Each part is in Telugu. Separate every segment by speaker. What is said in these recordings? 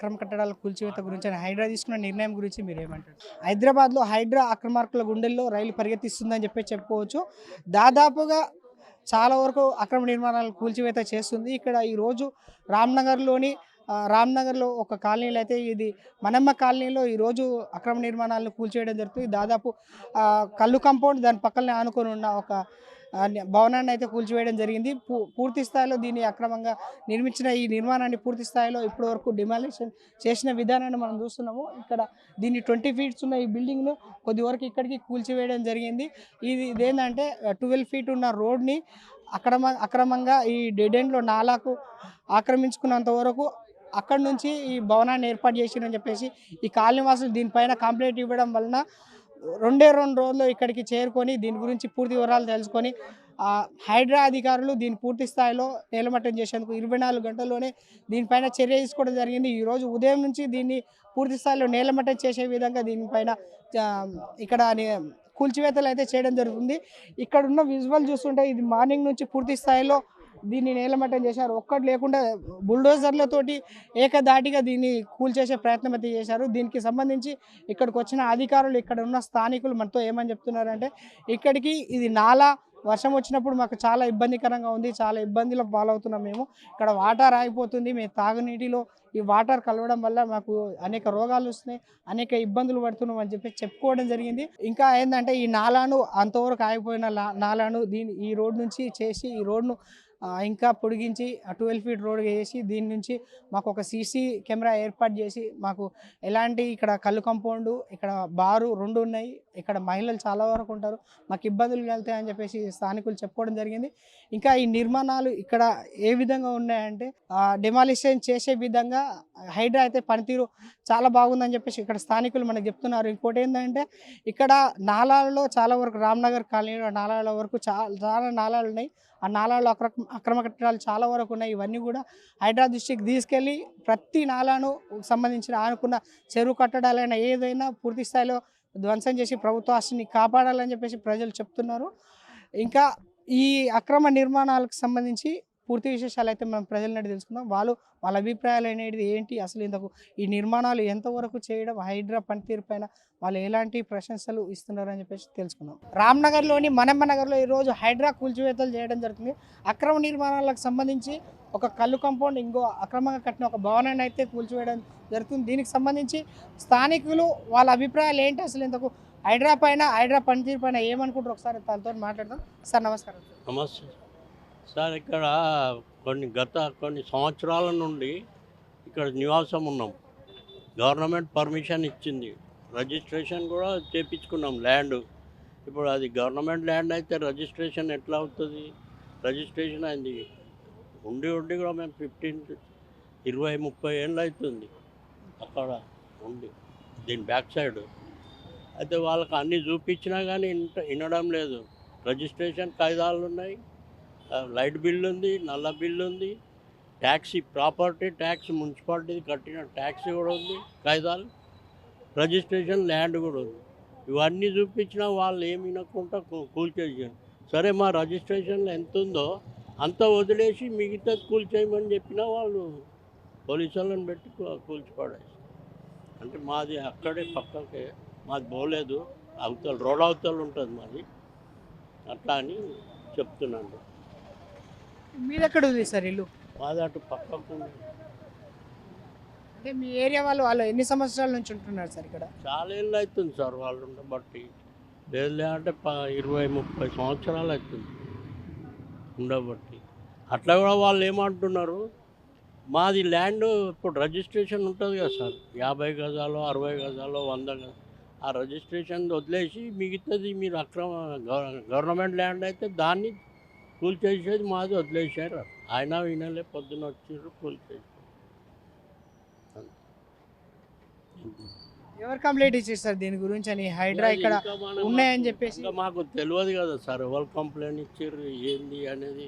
Speaker 1: అక్రమ కట్టడాల కూల్చివేత గురించి హైడ్రా తీసుకున్న నిర్ణయం గురించి మీరేమంటారు? హైదరాబాద్లో హైడ్రా అక్రమార్కుల గుండెల్లో రైలు పరిగెత్తిస్తుందని చెప్పుకోవచ్చు. దాదాపుగా చాలా వరకు అక్రమ నిర్మాణాలు కూల్చివేత చేస్తుంది. ఇక్కడ ఈరోజు రామ్నగర్లో ఒక కాలనీలో అయితే ఇది మనమ్మ కాలనీలో ఈరోజు అక్రమ నిర్మాణాలను కూల్చేయడం జరుగుతుంది. దాదాపు కల్లు కాంపౌండ్ దాని పక్కనే ఆనుకొని ఉన్న ఒక భవనాన్ని అయితే కూల్చివేయడం జరిగింది. పూర్తి స్థాయిలో దీన్ని అక్రమంగా నిర్మించిన ఈ నిర్మాణాన్ని పూర్తి స్థాయిలో ఇప్పటి వరకు డిమాలిషన్ చేసిన విధానాన్ని మనం చూస్తున్నాము. ఇక్కడ దీన్ని 20 ఫీట్స్ ఉన్న ఈ బిల్డింగ్ను కొద్ది వరకు ఇక్కడికి కూల్చివేయడం జరిగింది. ఇదేంటంటే 12 ఫీట్ ఉన్న రోడ్ని అక్రమంగా ఈ డెడ్ ఎండ్లో నాలాకు ఆక్రమించుకున్నంత వరకు అక్కడి నుంచి ఈ భవనాన్ని ఏర్పాటు చేసిరని చెప్పేసి ఈ కాలనీవాసులు దీనిపైన కంప్లైంట్ ఇవ్వడం వలన 2 రోజుల్లో ఇక్కడికి చేరుకొని దీని గురించి పూర్తి వివరాలు తెలుసుకొని హైడ్రా అధికారులు దీన్ని పూర్తి స్థాయిలో నేలమట్టం చేసేందుకు 24 గంటల్లోనే దీనిపైన చర్య తీసుకోవడం జరిగింది. ఈరోజు ఉదయం నుంచి దీన్ని పూర్తి స్థాయిలో నేలమట్టం చేసే విధంగా దీనిపైన ఇక్కడ కూల్చివేతలు అయితే చేయడం జరుగుతుంది. ఇక్కడ ఉన్న విజువల్ చూస్తుంటే ఇది మార్నింగ్ నుంచి పూర్తి స్థాయిలో దీన్ని నేలమట్టం చేశారు. ఒక్కటి లేకుండా బుల్డోజర్లతోటి ఏకధాటిగా దీన్ని కూల్చేసే ప్రయత్నం అయితే చేశారు. దీనికి సంబంధించి ఇక్కడికి వచ్చిన అధికారులు, ఇక్కడ ఉన్న స్థానికులు మనతో ఏమని చెప్తున్నారంటే, ఇక్కడికి ఇది నాలా వర్షం వచ్చినప్పుడు మాకు చాలా ఇబ్బందికరంగా ఉంది, చాలా ఇబ్బందులు పాలవుతున్నాం. మేము ఇక్కడ వాటర్ ఆగిపోతుంది, మేము తాగునీటిలో ఈ వాటర్ కలవడం వల్ల మాకు అనేక రోగాలు వస్తున్నాయి, అనేక ఇబ్బందులు పడుతున్నాం అని చెప్పి చెప్పుకోవడం జరిగింది. ఇంకా ఏంటంటే ఈ నాలాను అంతవరకు ఆగిపోయిన నాలాను ఈ రోడ్ నుంచి చేసి ఈ రోడ్ను ఇంకా పొడిగించి 12 ఫీట్ రోడ్ వేసి దీని నుంచి మాకు ఒక సీసీ కెమెరా ఏర్పాటు చేసి మాకు ఎలాంటి ఇక్కడ కళ్ళు కాంపౌండ్, ఇక్కడ బారు 2 ఉన్నాయి, ఇక్కడ మహిళలు చాలా వరకు ఉంటారు, మాకు ఇబ్బందులు కలుగుతాయని చెప్పేసి స్థానికులు చెప్పుకోవడం జరిగింది. ఇంకా ఈ నిర్మాణాలు ఇక్కడ ఏ విధంగా ఉన్నాయంటే డిమాలిషన్ చేసే విధంగా హైడ్రా అయితే పనితీరు చాలా బాగుందని చెప్పేసి ఇక్కడ స్థానికులు మనకు చెప్తున్నారు. ఇంకోటి ఏంటంటే ఇక్కడ నాలాలలో చాలా వరకు రామ్నగర్ కాలనీలో నాలాల వరకు చాలా నాలాలు ఉన్నాయి. ఆ నాలాలో అక్రమ కట్టడాలు చాలా వరకు ఉన్నాయి. ఇవన్నీ కూడా హైడ్రా దృష్టికి తీసుకెళ్ళి ప్రతి నాలాను సంబంధించిన ఆనుకున్న చెరువు కట్టడాలైనా ఏదైనా పూర్తి స్థాయిలో ధ్వంసం చేసి ప్రభుత్వ ఆస్తిని కాపాడాలని చెప్పేసి ప్రజలు చెప్తున్నారు. ఇంకా ఈ అక్రమ నిర్మాణాలకు సంబంధించి పూర్తి విశేషాలు అయితే మనం ప్రజల తెలుసుకుందాం. వాళ్ళ అభిప్రాయాలు అనేది ఏంటి, అసలు ఇంతకు ఈ నిర్మాణాలు ఎంతవరకు చేయడం, హైడ్రా పనితీరు పైన వాళ్ళు ఎలాంటి ప్రశంసలు ఇస్తున్నారని చెప్పేసి తెలుసుకుందాం. రామ్నగర్లోని మనమ్మ నగర్లో ఈరోజు హైడ్రా కూల్చివేతలు చేయడం జరుగుతుంది. అక్రమ నిర్మాణాలకు సంబంధించి ఒక కళ్ళు కాంపౌండ్, ఇంకో అక్రమంగా కట్టిన ఒక భవనాన్ని అయితే కూల్చివేయడం జరుగుతుంది. దీనికి సంబంధించి స్థానికులు వాళ్ళ అభిప్రాయాలు ఏంటి, అసలు ఇంతకు హైడ్రా పనితీరు పైన ఏమనుకుంటారు, ఒకసారి తనతో మాట్లాడదాం. సార్ నమస్కారం.
Speaker 2: నమస్తే సార్. ఇక్కడ కొన్ని సంవత్సరాల నుండి ఇక్కడ నివాసం ఉన్నాం. గవర్నమెంట్ పర్మిషన్ ఇచ్చింది, రిజిస్ట్రేషన్ కూడా చేయించుకున్నాం ల్యాండ్. ఇప్పుడు అది గవర్నమెంట్ ల్యాండ్ అయితే రిజిస్ట్రేషన్ ఎట్లా అవుతుంది? రిజిస్ట్రేషన్ అయింది ఉండి కూడా మేము 15, 20, 30 ఏళ్ళు అవుతుంది అక్కడ ఉండి, దీని బ్యాక్ సైడ్. అయితే వాళ్ళకి అన్నీ చూపించినా కానీ వినడం లేదు. రిజిస్ట్రేషన్ కాయిదాలు ఉన్నాయి, లైట్ బిల్లు ఉంది, నల్ల బిల్లు ఉంది, ట్యాక్సీ, ప్రాపర్టీ ట్యాక్స్, మున్సిపాలిటీ కట్టిన ట్యాక్సీ కూడా ఉంది, కాయిదాలు, రిజిస్ట్రేషన్ ల్యాండ్ కూడా ఉంది. ఇవన్నీ చూపించినా వాళ్ళు ఏమి వినకుండా కూల్చేసారు. సరే, మా రిజిస్ట్రేషన్లో ఎంత ఉందో అంత వదిలేసి మిగతా కూల్చేయమని చెప్పినా వాళ్ళు పోలీసు వాళ్ళని పెట్టి కూల్చిపడేసి, అంటే మాది అక్కడే పక్కకే, మాది పోలేదు, అవతల రోడ్ అవతల ఉంటుంది మాది, అట్లా అని చెప్తున్నాను.
Speaker 1: మీరు ఎక్కడ ఉంది సార్ ఇల్లు?
Speaker 2: మాది అటు పక్కకు.
Speaker 1: అంటే మీ ఏరియా వాళ్ళు ఎన్ని సంవత్సరాల నుంచి ఉంటున్నారు సార్ ఇక్కడ?
Speaker 2: చాలా ఏళ్ళు అవుతుంది సార్ వాళ్ళు ఉండబట్టి. లేదు అంటే 20, 30 సంవత్సరాలు అవుతుంది ఉండబట్టి. అట్లా కూడా వాళ్ళు ఏమంటున్నారు, మాది ల్యాండ్ ఇప్పుడు రిజిస్ట్రేషన్ ఉంటుంది కదా సార్, 50 గజాలు, 60 గజాలు, 100 గజాలు, ఆ రిజిస్ట్రేషన్ వదిలేసి మిగతాది మీరు గవర్నమెంట్ ల్యాండ్ అయితే దాన్ని కూల్చేసేది మాది వదిలేసారు. ఆయన వినలే, పొద్దున వచ్చారు కూల్చేసారు.
Speaker 1: ఎవరు కంప్లైంట్ ఇచ్చారు సార్ దీని గురించి అని, హైడ్రా ఇక్కడ ఉన్నాయని చెప్పేసి?
Speaker 2: మాకు తెలియదు కదా సార్ ఎవరు కంప్లైంట్ ఇచ్చారు ఏంది అనేది.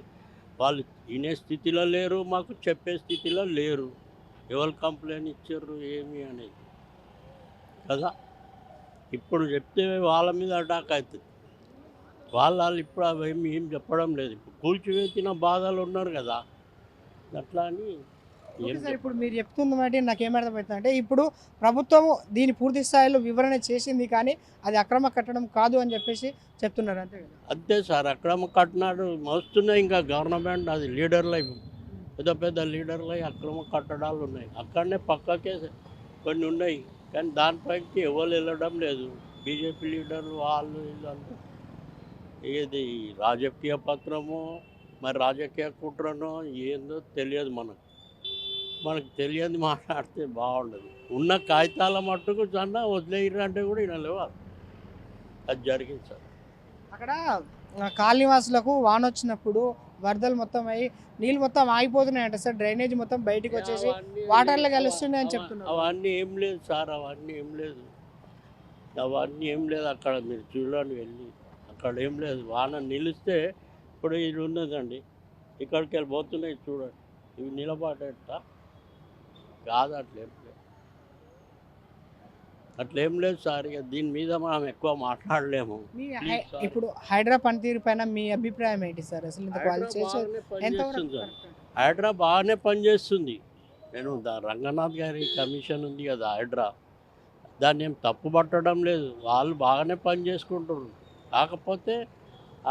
Speaker 2: వాళ్ళు వినే స్థితిలో లేరు, మాకు చెప్పే స్థితిలో లేరు ఎవరు కంప్లైంట్ ఇచ్చారు ఏమి అనేది కదా. ఇప్పుడు చెప్తే వాళ్ళ మీద అటాక్ అవుతుంది. వాళ్ళు ఇప్పుడు అవేమి ఏం చెప్పడం లేదు. ఇప్పుడు కూల్చివేసిన బాధలు ఉన్నారు కదా, అట్లా అని
Speaker 1: ఓకే సార్, ఇప్పుడు మీరు చెప్తున్న మాట నాకేమర్థమవుతుంది అంటే ఇప్పుడు ప్రభుత్వం దీని పూర్తి స్థాయిలో వివరణ చేసింది కానీ అది అక్రమ కట్టడం కాదు అని చెప్పేసి చెప్తున్నారు, అంతే కదా?
Speaker 2: అంతే సార్, అక్రమ కట్టినాడు మస్తున్నాయి. ఇంకా గవర్నమెంట్ అది లీడర్లు పెద్ద పెద్ద లీడర్లు అక్రమ కట్టడాలు ఉన్నాయి. అక్కడనే పక్కకే కొన్ని ఉన్నాయి, కానీ దానిపైకి ఎవరు వెళ్ళడం లేదు. బీజేపీ లీడర్లు వాళ్ళు వీళ్ళు ఏది రాజకీయ పత్రమో మరి రాజకీయ కుట్రనో ఏందో తెలియదు. మనకు తెలియదు మాట్లాడితే బాగుండదు. ఉన్న కాగితాల మట్టుకు చన్నా వదిలేయరంటే కూడా వినలేవు. అది జరిగింది సార్.
Speaker 1: అక్కడ కాలనీవాసులకు వాన వచ్చినప్పుడు వరదలు మొత్తం అయ్యి నీళ్ళు మొత్తం ఆగిపోతున్నాయంట సార్, డ్రైనేజ్ మొత్తం బయటికి వచ్చేసి వాటర్లో కలుస్తున్నాయని చెప్తున్నారు.
Speaker 2: అవన్నీ ఏం లేదు సార్, అవన్నీ ఏం లేదు. అక్కడ మీరు చూడండి వెళ్ళి, అక్కడ ఏం లేదు. వాన నిలిస్తే ఇప్పుడు ఇది ఉన్నదండి, ఇక్కడికి వెళ్ళి పోతున్నాయి చూడండి, ఇవి నిలబడేట కాదు. అట్లేం లేదు సార్. ఇక దీని మీద మనం ఎక్కువ మాట్లాడలేము.
Speaker 1: ఇప్పుడు హైడ్రా పనితీరు పైన మీ అభిప్రాయం ఏంటి సార్? అసలు ఇంతకు వాళ్ళు చేసేది ఎంతవరకు correct?
Speaker 2: హైడ్రా బాగానే పనిచేస్తుంది. నేను రంగనాథ్ గారి కమిషన్ ఉంది కదా హైడ్రా, దాన్ని ఏం తప్పు పట్టడం లేదు. వాళ్ళు బాగానే పని చేసుకుంటున్నారు. కాకపోతే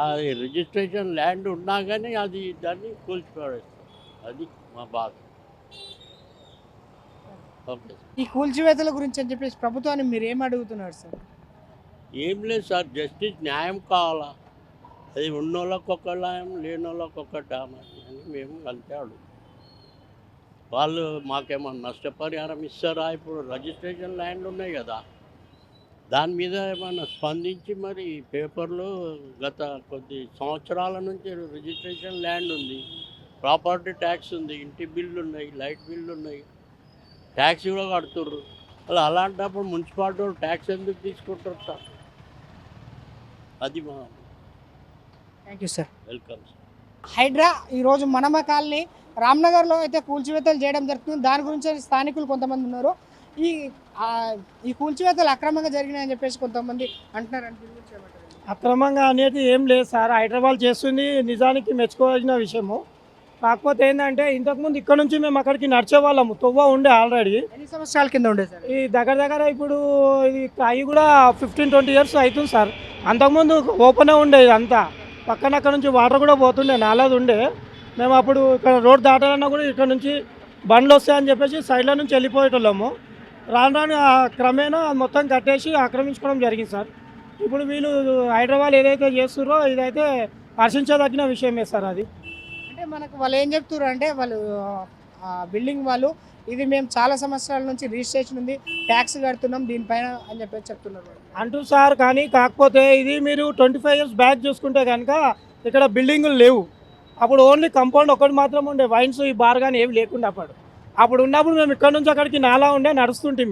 Speaker 2: ఆ రిజిస్ట్రేషన్ ల్యాండ్ ఉన్నా కానీ అది దాన్ని కూల్చిపడేస్తారు. అది మా బాధ. ఓకే.
Speaker 1: ఈ కూల్చివేతల గురించి అని చెప్పేసి ప్రభుత్వాన్ని మీరు ఏం అడుగుతున్నారు సార్?
Speaker 2: ఏం లేదు సార్, జస్టిస్ న్యాయం కావాలా. అది ఉన్నోళ్ళకి ఒక న్యాయం, లేని వాళ్ళకి ఒక డ్యామేజ్ అని మేము అంతే అడుగు. వాళ్ళు మాకేమన్నా నష్టపరిహారం ఇస్తారా? ఇప్పుడు రిజిస్ట్రేషన్ ల్యాండ్ ఉన్నాయి కదా, దాని మీద ఏమన్నా స్పందించి మరి పేపర్లో గత కొద్ది సంవత్సరాల నుంచి రిజిస్ట్రేషన్ ల్యాండ్ ఉంది, ప్రాపర్టీ ట్యాక్స్ ఉంది, ఇంటి బిల్లు ఉన్నాయి, లైట్ బిల్లు ఉన్నాయి, ట్యాక్స్ కూడా కడుతుర్రు. అలాంటప్పుడు మున్సిపాలిటీ వాళ్ళు ట్యాక్స్ ఎందుకు తీసుకుంటారు సార్? అది మా
Speaker 1: thank you sir.
Speaker 2: Welcome sir.
Speaker 1: Hydraa ఈరోజు మనమ కాలనీ రామ్నగర్లో అయితే కూల్చివేతలు చేయడం జరుగుతుంది. దాని గురించి స్థానికులు కొంతమంది ఉన్నారు. ఈ కూల్చివేతలు అక్రమంగా జరిగినాయని చెప్పేసి కొంతమంది అంటున్నారు.
Speaker 3: అక్రమంగా అనేది ఏం లేదు సార్, హైదరాబాద్ చేస్తుంది నిజానికి మెచ్చుకోవాల్సిన విషయము. కాకపోతే ఏంటంటే ఇంతకుముందు ఇక్కడ నుంచి మేము అక్కడికి నడిచే వాళ్ళము, తొవ్వ ఉండే ఆల్రెడీ.
Speaker 1: ఎన్ని సంవత్సరాల కింద ఉండే సార్?
Speaker 3: ఈ దగ్గర ఇప్పుడు ఇది అవి కూడా 15-20 ఇయర్స్ అవుతుంది సార్. అంతకుముందు ఓపెనే ఉండేది అంతా, పక్కన అక్కడ నుంచి వాటర్ కూడా పోతుండే, నాలాది ఉండే. మేము అప్పుడు ఇక్కడ రోడ్ దాటాలన్నా కూడా ఇక్కడ నుంచి బండ్లు వస్తాయని చెప్పేసి సైడ్ల నుంచి వెళ్ళిపోయేటోళ్ళము. రాను రాను క్రమేణా మొత్తం కట్టేసి ఆక్రమించుకోవడం జరిగింది సార్. ఇప్పుడు వీళ్ళు హైదరాబాద్ ఏదైతే చేస్తున్నారో ఇదైతే హర్షించదగిన విషయమే సార్. అది
Speaker 1: అంటే మనకు వాళ్ళు ఏం చెప్తున్నారు అంటే వాళ్ళు బిల్డింగ్ వాళ్ళు ఇది మేము చాలా సంవత్సరాల నుంచి రిజిస్ట్రేషన్ ఉంది, ట్యాక్స్ కడుతున్నాం దీనిపైన అని చెప్పేసి చెప్తున్నారు
Speaker 3: అంటూ సార్. కానీ కాకపోతే ఇది మీరు 25 ఇయర్స్ బ్యాక్ చూసుకుంటే కనుక ఇక్కడ బిల్డింగులు లేవు. అప్పుడు ఓన్లీ కంపౌండ్ ఒకటి మాత్రం ఉండే, వైన్స్ ఈ బార్ కానీ ఏమి లేకుండా అప్పుడు ఉన్నప్పుడు మేము ఇక్కడ నుంచి అక్కడికి నాలా ఉండే నడుస్తుంటే.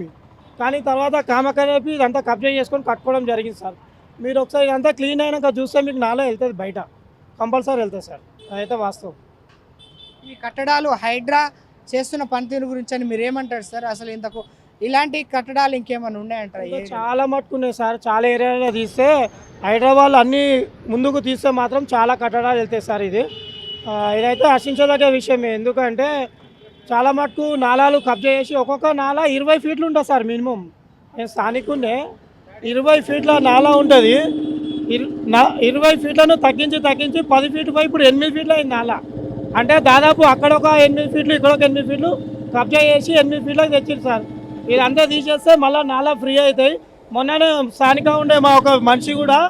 Speaker 3: కానీ తర్వాత కామకరేపి ఇదంతా కబ్జా చేసుకొని కట్టుకోవడం జరిగింది సార్. మీరు ఒకసారి ఇదంతా క్లీన్ అయినాక చూస్తే మీకు నాలా వెళ్తుంది, బయట కంపల్సరీ వెళ్తుంది సార్. అదైతే వాస్తవం.
Speaker 1: ఈ కట్టడాలు హైడ్రా చేస్తున్న పనితీరు గురించి అని మీరు ఏమంటారు సార్? అసలు ఇంతకు ఇలాంటి కట్టడాలు ఇంకేమైనా ఉన్నాయంటారా?
Speaker 3: చాలా మట్టుకున్నాయి సార్. చాలా ఏరియాలో తీస్తే హైదరాబాద్ అన్నీ ముందుకు తీస్తే మాత్రం చాలా కట్టడాలు వెళ్తాయి సార్. ఇదైతే హర్షించదగ్గ విషయమే. ఎందుకంటే చాలా మటుకు నాలాలు కబ్జా చేసి ఒక్కొక్క నాలా 20 ఫీట్లు ఉంటుంది సార్ మినిమం. నేను స్థానికుండే 20 ఫీట్ల నాలా ఉంటుంది. 20 ఫీట్లను తగ్గించి 10 ఫీట్ పై ఇప్పుడు 8 ఫీట్లు అయింది నాలా. అంటే దాదాపు అక్కడ ఒక 8 ఫీట్లు ఇక్కడ ఒక 8 ఫీట్లు కబ్జా చేసి 8 ఫీట్లకు తెచ్చింది సార్. ఇదంతా తీసేస్తే మళ్ళీ నాలా ఫ్రీ అవుతాయి. మొన్ననే స్థానికంగా ఉండే మా ఒక మనిషి కూడా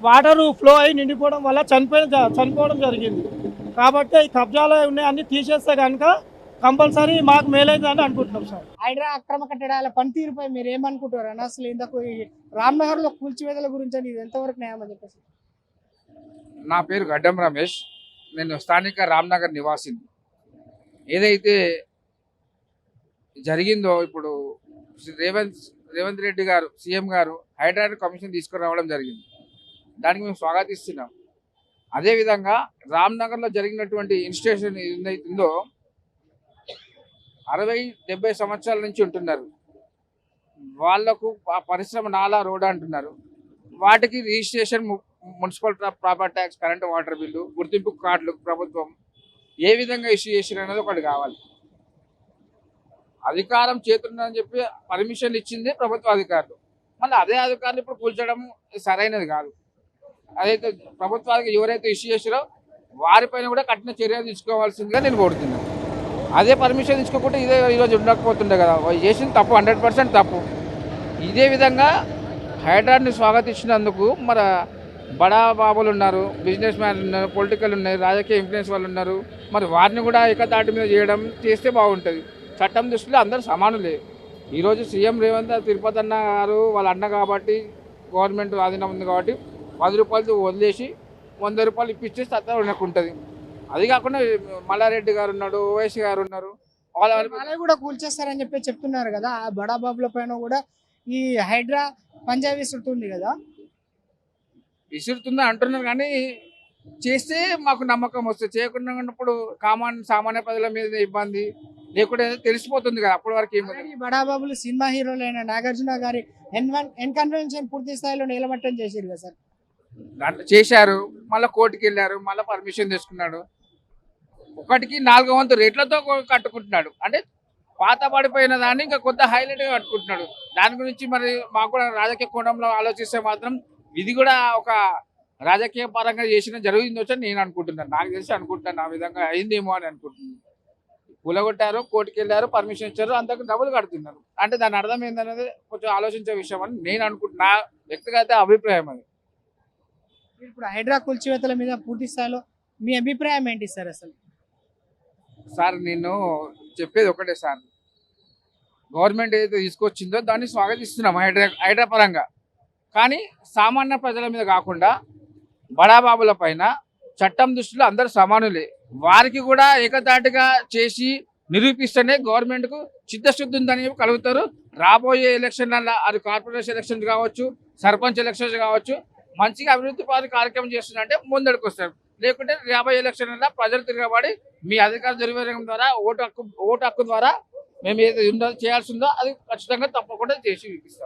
Speaker 3: వాటర్ ఫ్లో అయ్యి నిండిపోవడం వల్ల చనిపోవడం జరిగింది. కాబట్టి ఈ కబ్జాలు ఉన్నాయి అన్ని తీసేస్తే కనుక కంపల్సరీ మాకు మేలైందని అనుకుంటున్నాం సార్.
Speaker 1: హైడ్రా అక్రమ కట్టడాల పనితీరుపై మీరు ఏమనుకుంటారు అని? అసలు ఇంతకు రామ్నగర్లో కూల్చివేతల గురించి అని ఇది ఎంతవరకు న్యాయం అని చెప్పేసి?
Speaker 4: నా పేరు గడ్డం రమేష్, నేను స్థానిక రామ్నగర్ నివాసిని. ఏదైతే జరిగిందో ఇప్పుడు రేవంత్ రెడ్డి గారు సీఎం గారు హైడ్రా కమిషన్ తీసుకురావడం జరిగింది. దానికి మేము స్వాగతిస్తున్నాం. అదేవిధంగా రామ్నగర్లో జరిగినటువంటి ఇన్స్టిట్యూషన్ ఏదైతుందో 60-70 సంవత్సరాల నుంచి ఉంటున్నారు. వాళ్లకు ఆ పరిశ్రమ నాలా రోడ్ అంటున్నారు. వాటికి registration, municipal property tax, current water bill, గుర్తింపు కార్డులు ప్రభుత్వం ఏ విధంగా ఇష్యూ చేసిన అనేది ఒకటి కావాలి. అధికారం చేతున్నదని చెప్పి పర్మిషన్ ఇచ్చింది ప్రభుత్వ అధికారులు. మళ్ళీ అదే అధికారులు ఇప్పుడు కూల్చడం సరైనది కాదు. అదైతే ప్రభుత్వానికి ఎవరైతే ఇష్యూ చేసారో వారిపైన కూడా కఠిన చర్యలు తీసుకోవాల్సిందిగా నేను కోరుతున్నాను. అదే పర్మిషన్ తీసుకోకుండా ఇదే ఈరోజు ఉండకపోతుండే కదా. వాళ్ళు చేసింది తప్పు, 100% తప్పు. ఇదే విధంగా హైడ్రాని స్వాగతించినందుకు మరి బడా బాబులు ఉన్నారు, బిజినెస్ మ్యాన్ ఉన్నారు, పొలిటికల్ ఉన్నాయి, రాజకీయ ఇన్ఫ్లుయెన్స్ వాళ్ళు ఉన్నారు. మరి వారిని కూడా ఏకతాటి మీద చేయడం చేస్తే బాగుంటుంది. చట్టం దృష్టిలో అందరూ సమానులే. ఈరోజు సీఎం రేవంత్ తిరుపతి అన్న గారు వాళ్ళ అన్న కాబట్టి గవర్నమెంట్ ఆధీనం ఉంది కాబట్టి 10 రూపాయలు వదిలేసి 100 రూపాయలు ఇప్పించే సత్తా ఉంటుంది. అది కాకుండా మల్లారెడ్డి గారు ఉన్నాడు, ఓవైసీ గారు ఉన్నారు.
Speaker 1: వాళ్ళని కూడా కూల్చేస్తారని చెప్పి చెప్తున్నారు కదా. ఆ బడాబాబుల పైన కూడా ఈ హైడ్రా పంజా విసురుతుంది కదా.
Speaker 4: విసురుతుందా అంటున్నారు కానీ చేస్తే మాకు నమ్మకం వస్తుంది. చేయకుండా ఉన్నప్పుడు సామాన్య ప్రజల మీద ఇబ్బంది లేకుండా తెలిసిపోతుంది కదా. అప్పటి వరకు ఏమి
Speaker 1: ఈ బడాబాబులు సినిమా హీరోలైన నాగార్జున గారి ఎన్కన్వెన్షన్ పూర్తి స్థాయిలో నిలబట్టం చేశారు కదా సార్.
Speaker 4: దాంట్లో చేశారు, మళ్ళీ కోర్టుకి వెళ్ళారు, మళ్ళీ పర్మిషన్ తీసుకున్నాడు. ఒకటికి 4 వంతు రేట్లతో కట్టుకుంటున్నాడు. అంటే పాత పడిపోయిన దాన్ని ఇంకా కొత్త హైలైట్గా కట్టుకుంటున్నాడు. దాని గురించి మరి మాకు కూడా రాజకీయ కోణంలో ఆలోచిస్తే మాత్రం ఇది కూడా ఒక రాజకీయ పరంగా చేసిన జరిగిందొచ్చని నేను అనుకుంటున్నాను. నాకు తెలిసి అనుకుంటున్నాను ఆ విధంగా అయిందేమో అని అనుకుంటున్నాను. కూలగొట్టారు, కోర్టుకి వెళ్ళారు, పర్మిషన్ ఇచ్చారు, అంతకు డబ్బులు కడుతున్నారు. అంటే దాని అర్థం ఏందనేది కొంచెం ఆలోచించే విషయం అని నేను అనుకుంటున్నా. నా వ్యక్తిగత అభిప్రాయం అది.
Speaker 1: ఇప్పుడు హైడ్రా కూల్చివేతల మీద పూర్తి స్థాయిలో మీ అభిప్రాయం ఏంటి సార్? అసలు
Speaker 4: సార్ నేను చెప్పేది ఒకటే సార్, గవర్నమెంట్ ఏదైతే తీసుకొచ్చిందో దాన్ని స్వాగతిస్తున్నాం హైడ్రా పరంగా. కానీ సామాన్య ప్రజల మీద కాకుండా బడాబాబుల పైన చట్టం దృష్టిలో అందరూ సమానులే. వారికి కూడా ఏకతాటిగా చేసి నిరూపిస్తేనే గవర్నమెంట్కు చిత్తశుద్ధి ఉందని కలుగుతారు. రాబోయే ఎలక్షన్ల అది కార్పొరేషన్ ఎలక్షన్స్ కావచ్చు, సర్పంచ్ ఎలక్షన్స్ కావచ్చు, మంచిగా అభివృద్ధి కార్యక్రమం చేస్తుందంటే ముందడుకు వస్తారు. లేకుంటే రాబోయే ఎలక్షన్ల ప్రజలు తిరగబడి మీ అధికార దుర్వినియోగం ద్వారా ఓటు హక్కు ద్వారా మేము ఏదైతే చేయాల్సి ఉందో అది ఖచ్చితంగా తప్పకుండా చేసి చూపిస్తాం.